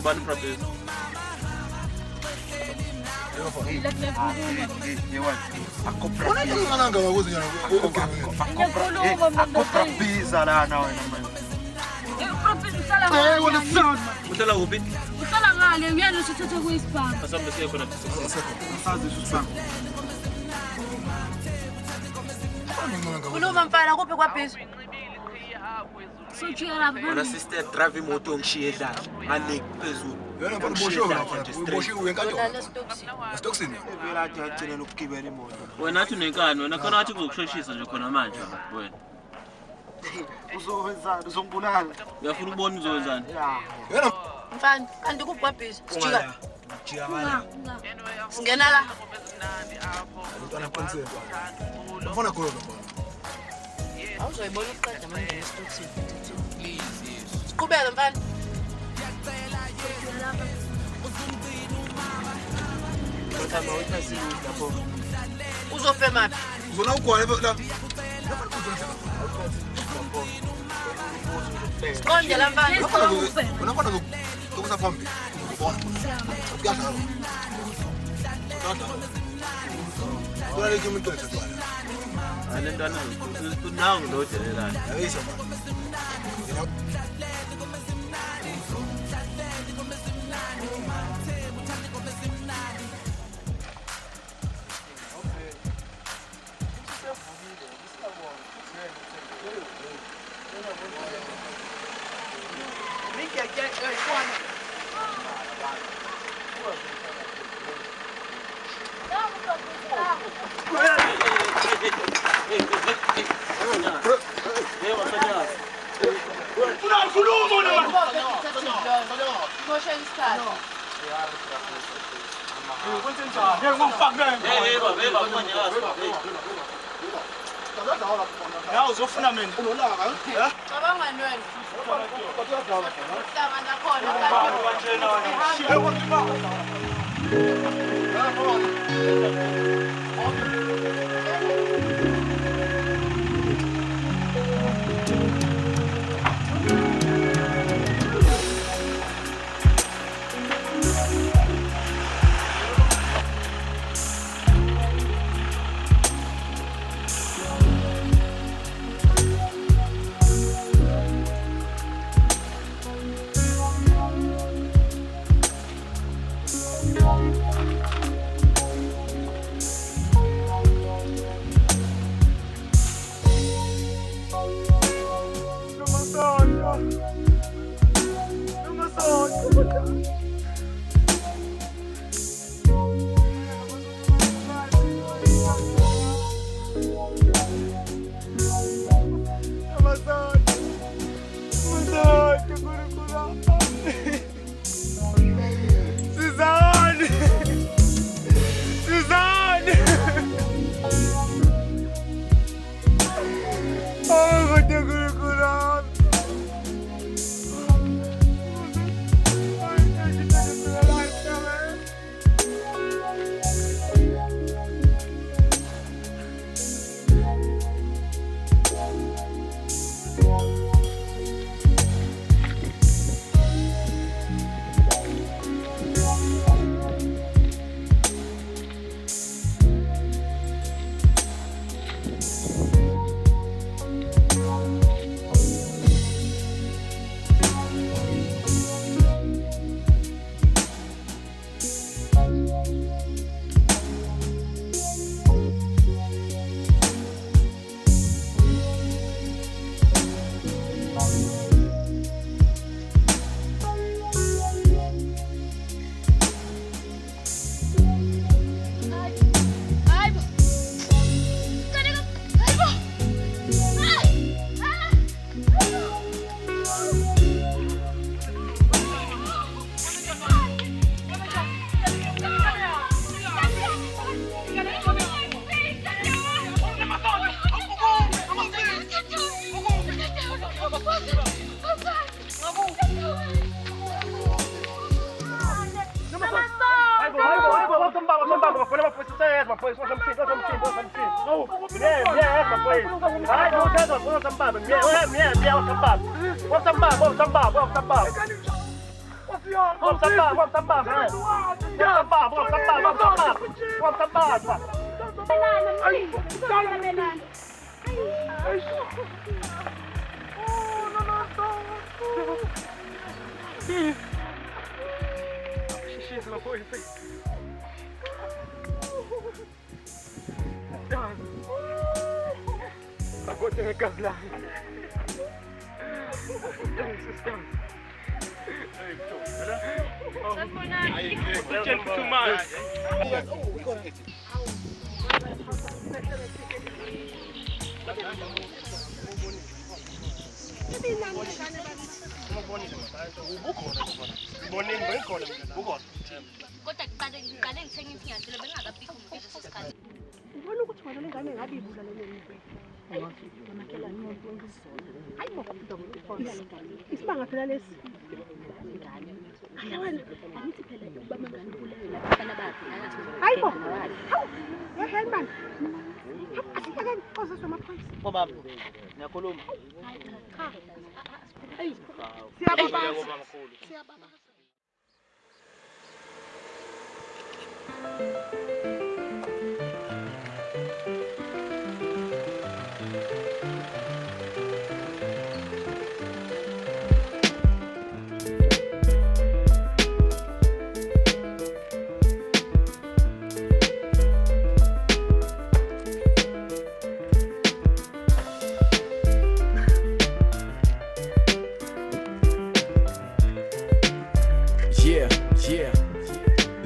Ngubani Frappes? Akuprapisa lana wena manje. Uhlala kuphi? Uhlala ngale uyena usithatha kuyisibhamu. Asambe siye khona Kuluma mfana kuphi kwabhizi? Sochiyela Wena sister drive imoto ongishiye edlala. Ngale phezulu. Yena mfana uboshiwe enkantolo. Stocksini. Vela athi agcina ukugibela imoto. Wena athi unenkani, wena khona athi kuzokushoshisa nje khona manje wena. Uzowenzani? Uzongibulala. Uyafuna ukubona uzowenzani? Yena mfana kanti kuphi kwabhizi? Sijika. Jika bala. Singena la. umntwana qiniseka. Ufuna khona mfana. Awuzoyibona uqeda manje ngestoksini. Siqhubeke mfana. Kama uthasile lapho. Uzofe maphi? Uzona ugwale la. Siqonde la mfana. Wena khona zokusa phambili. Ubona. Uyadlala. Kula leki umuntu wethu. Ale ntwana unawo ngilodelelana. Ayisa manje. Uzofuna mina. Cabanga nweni. Hlaba nakhona What's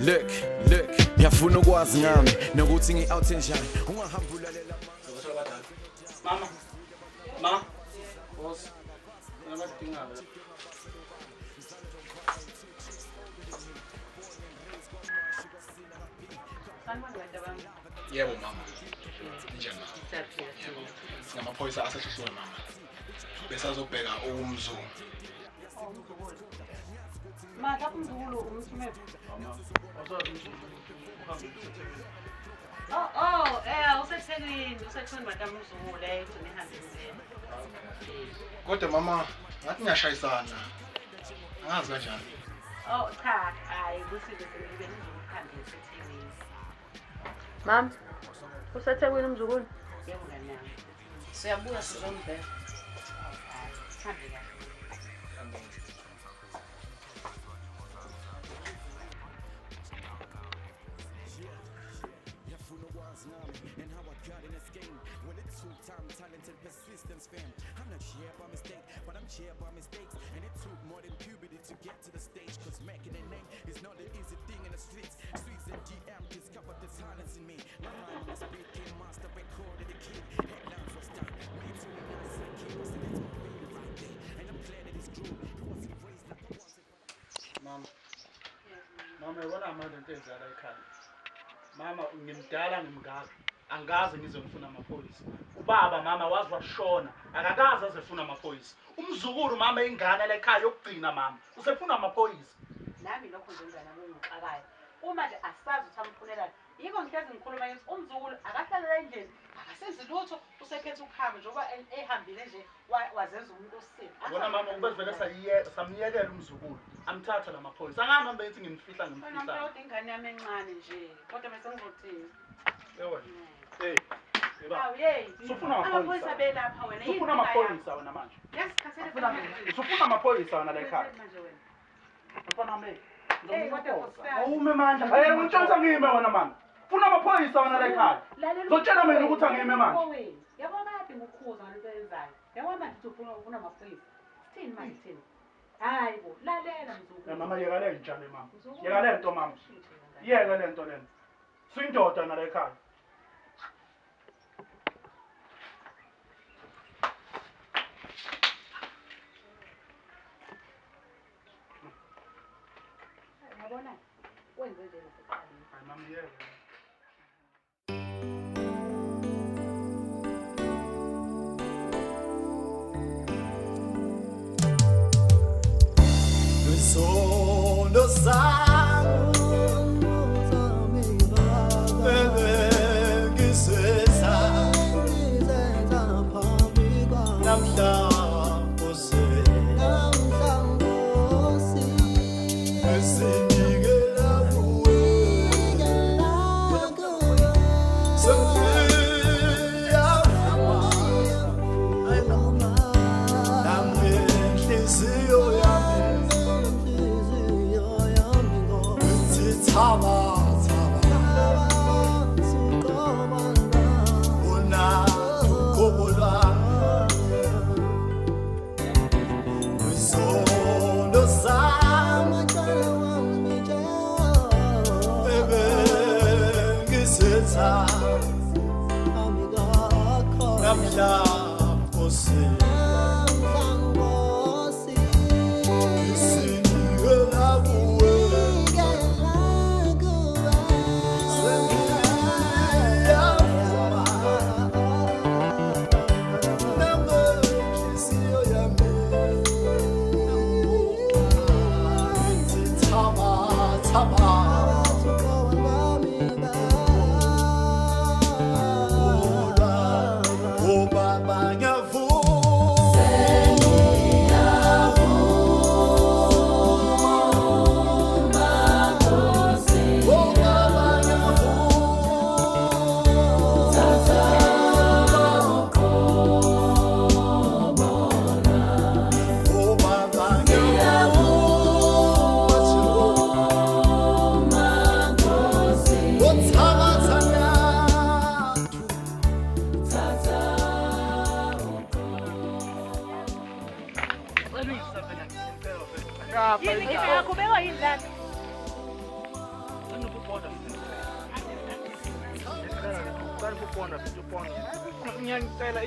Look, ngiyafuna ukwazi ngami nokuthi ngi-out njani ungahamba ulalela Mama. Boss. Ngiyabadinga. Yebo mama. Njani? Sinamaphoyisa asashisiwe mama. Bese azobheka umzungu. Mata umzukulu umthumephi? Usethekwini madam umzukulu egcina ehambiseni. Kodwa mama, ngathi ngiyashayisana. Angazi kanjani. Cha, hayi kusile selibe nizokuhambisa ethekwini. Mam, usethekwini umzukulu? Yebo nganyama. Siyabuya sizombheka. Hambe kahle. Mama yabona amanje into enzala ekhaya. Mama ngimdala ngimngaka. Angaze ngizofuna amaphoyisa. Ubaba mama wazi washona. Akakaze azefuna amaphoyisa. Umzukulu mama ingane la ekhaya yokugcina mama. Usefuna amaphoyisa. Nami lokho ngenzana ngixakayo. Uma nje asazi ukuthi amfunelani. Yiko ngihlezi ngikhuluma ngithi umzukulu akahlalela endlini. Akasenzi lutho usekhetha ukuhamba njengoba ehambile nje wazenza umuntu osini. Bona mama ubezivele samyekela umzukulu. Amthatha lamaphoyisa. Angahambe ethi ngimfihla. Wena mfowethu ingane yami encane nje. Kodwa bese ngizothini? Ewe. Hey. Hawu hey. Sufuna amaphoyisa belapha wena. Sufuna amaphoyisa wena manje. Yasikhathele Usufuna amaphoyisa wena la ekhaya. manje wena. Mfana wami. Kodwa Awume manje. Ngitshela ngime wena manje. Funa amaphoyisa wena la ekhaya. Zotshela mina ukuthi angime manje. Yabo kade ngikhuza ngalento eyenzayo. Yabo manje ufuna amaphoyisa. Sithini manje thina? Hayi bo, lalela mzukulu. Mama yeka le njalo mama. Yeka le nto mama. Yeka le nto lena. Sindoda na la ekhaya. Yabona? Wenze nje nasekuqaleni. Hayi mama yeka. Sono zangu ngisesa namhla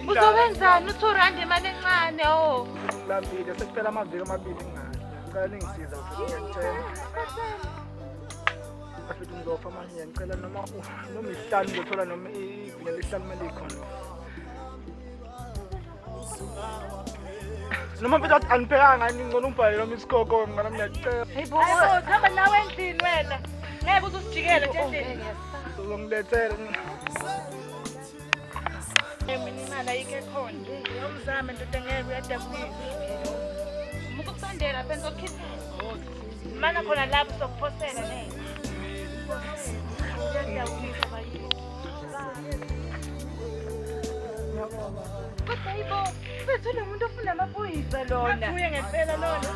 Uzowenzani uThurandi imali encane oh. Ngilambile sekuphela amaviki amabili ngani. Ngicela ningisiza ngiyacela. Afithi ngizofa manje ngicela noma isihlanu ngizothola noma ivini lesihlanu mali ikhona. Noma mfethu aniphekanga ngani ngcono umbhale noma isikoko ngana ngiyacela. Hey bo, hamba nawe endlini wena. Ngeke uzusijikele nje endlini. Uzongilethela. Mina imali ayike khona. Yomzame ndoda ngeke uyadabula. Mukusandela phela zokhipha. Mana khona lapho sokuphosela ne. Uyadabula bayi. Kodwa yibo, bethule umuntu ofuna amaphoyisa lona. Uye ngempela lona.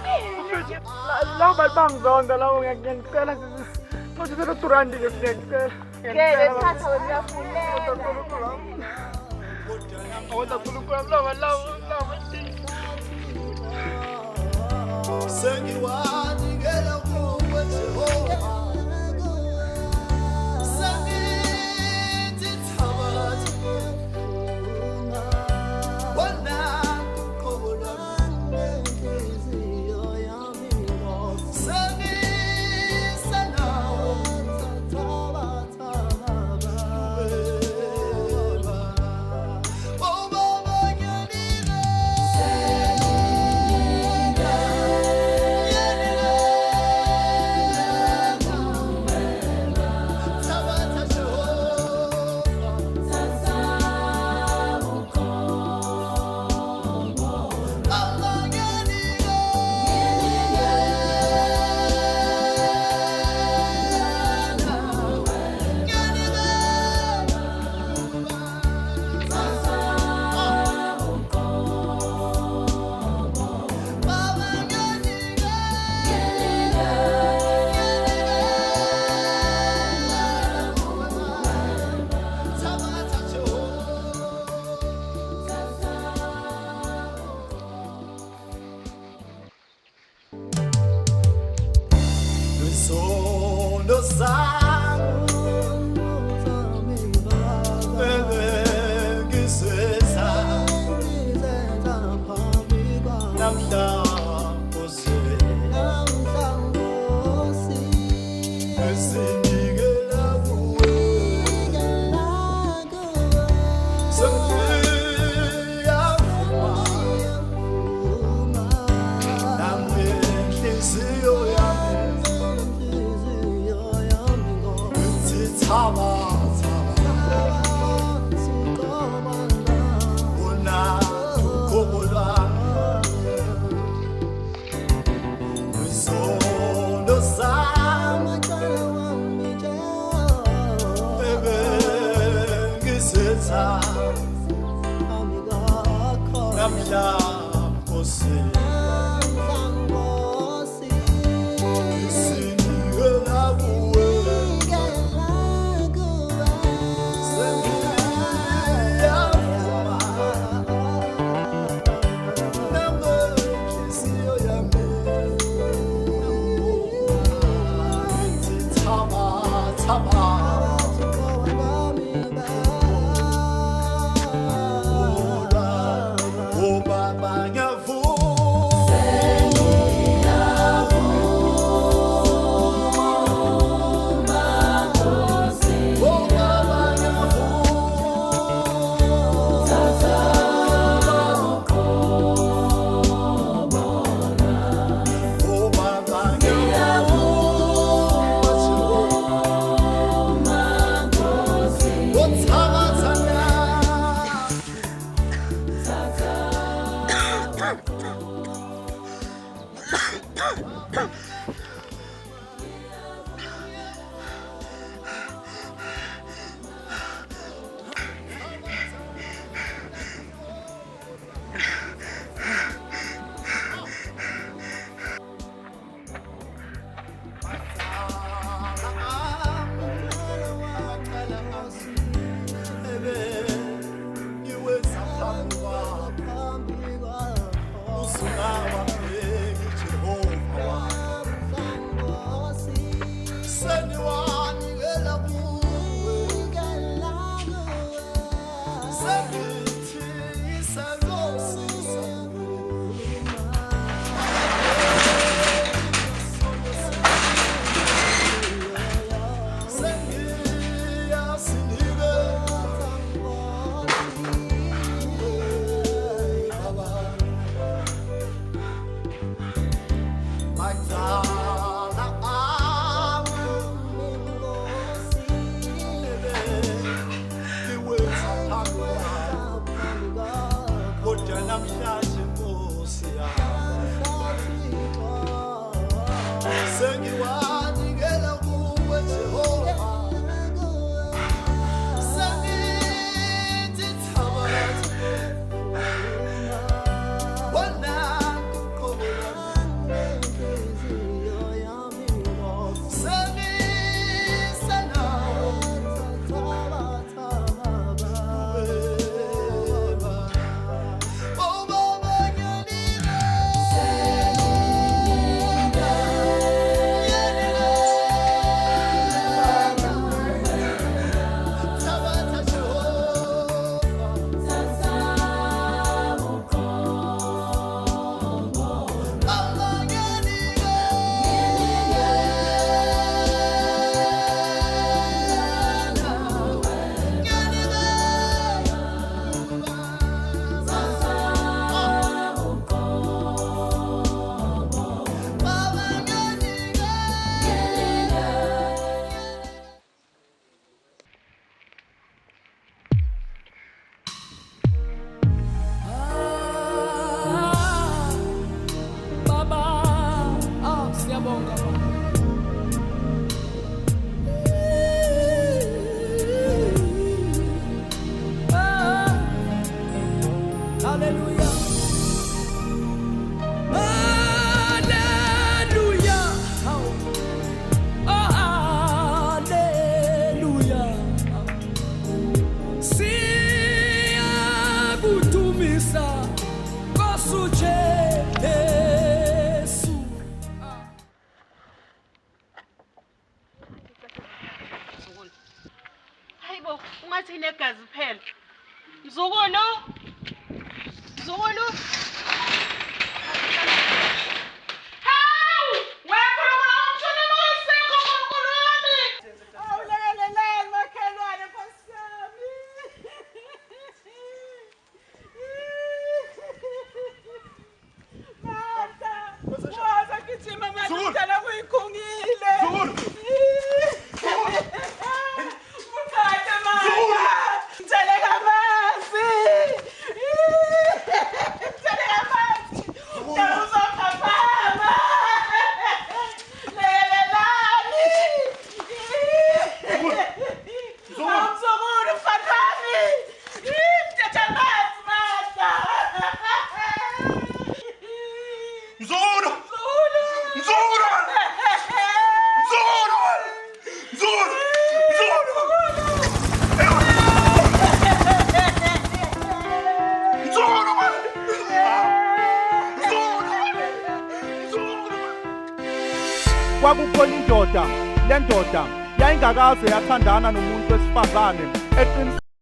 Lawo balibangizonda lawo ngiyacela ngothi phela uThurandi ngiyacela. Ngeke thatha wena uyafulela. Awuza khulukula lawo. Sengiwanikela kuwe Jehova. Sengithi thabathi. Wena uqobo lwami inhliziyo yami ngiyonke. Sengisanawo Sengiwanikela kuwe ungathi inegazi phela. Mzukulu. Mzukulu. Hawu! Wekhuluma umshona ngosekho nkulunkulu wami. Awulekelelani makhelwane Nkosi yami. Mata. Waza gijima manje ngicela kuyikhungile. Zukulu. Kwakukhona indoda, le ndoda yayingakaze yathandana nomuntu wesifazane